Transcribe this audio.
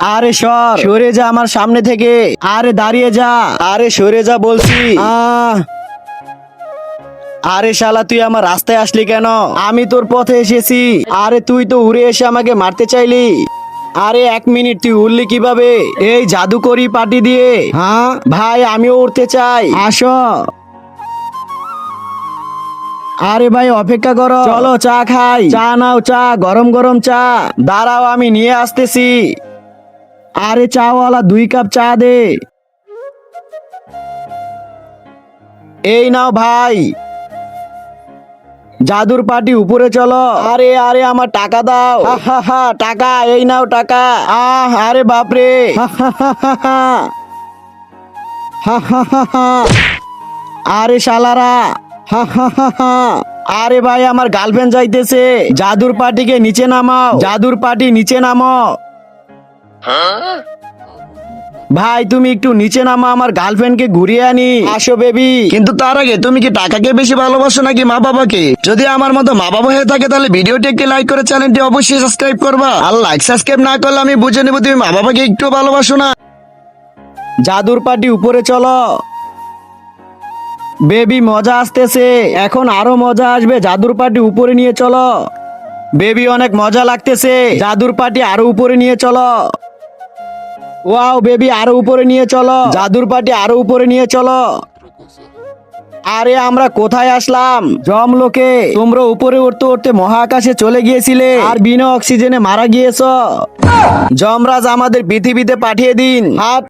আরে সরে যা আমার সামনে থেকে। আরে দাঁড়িয়ে যা। আরে সরে যা বলছি। আরে শালা তুই আমার রাস্তায় আসলি কেন? আমি তোর পথে এসেছি। আরে তুই তো উড়ে এসে আমাকে মারতে চাইলি। আরে 1 মিনিট, তুই উড়লি কিভাবে? এই জাদুকরি পাটি দিয়ে? হ্যাঁ ভাই, আমিও উড়তে চাই, আসো। আরে ভাই অপেক্ষা করো, চলো চা খাই। চা নাও, চা গরম গরম চা। দাঁড়াও আমি নিয়ে আসতেছি। আরে চাওয়ালা 2 কাপ চা দে। এই নাও ভাই। জাদুর পাটি উপরে চলো। আরে আরে আমার টাকা দাও। হা হা হা, টাকা এই নাও টাকা। আরে বাপরে। হা হা হা হা হা। হা হা হা হা। আরে শালারা। হা হা হা হা। আরে ভাই আমার গার্লফ্রেন্ড যাইতেছে। জাদুর পাটিকে নিচে নামাও, জাদুর পাটি নিচে নামাও। ভাই তুমি একটু নিচে নামা, আমার গার্লফ্রেন্ডকে ঘুরিয়ে আনি। আসো বেবি। কিন্তু তার আগে তুমি কি টাকাকে বেশি ভালোবাসো নাকি মা বাবাকে? যদি আমার মতো মা বাবা হয়ে থাকে তাহলে ভিডিওটি একটি লাইক করে চ্যানেলটি অবশ্যই সাবস্ক্রাইব করবা। আর লাইক সাবস্ক্রাইব না করলে আমি বুঝে নেবো তুমি মা বাবাকে একটু ভালোবাসো না। জাদুর পাটি উপরে চলো। বেবি মজা আসতেছে, এখন আরো মজা আসবে। জাদুর পাটি উপরে নিয়ে চলো। বেবি অনেক মজা লাগতেছে, জাদুর পাটি আরো উপরে নিয়ে চলো। ওয়াও বেবি, আরো উপরে নিয়ে চলো, জাদুর পাটি আরো উপরে নিয়ে চলো। আরে আমরা কোথায় আসলাম? জমলোকে। তোমরা উপরে উঠতে উঠতে মহাকাশে চলে গিয়েছিলে আর বিনা অক্সিজেনে মারা গিয়েছো। যমরাজ আমাদের পৃথিবীতে পাঠিয়ে দিন। হাত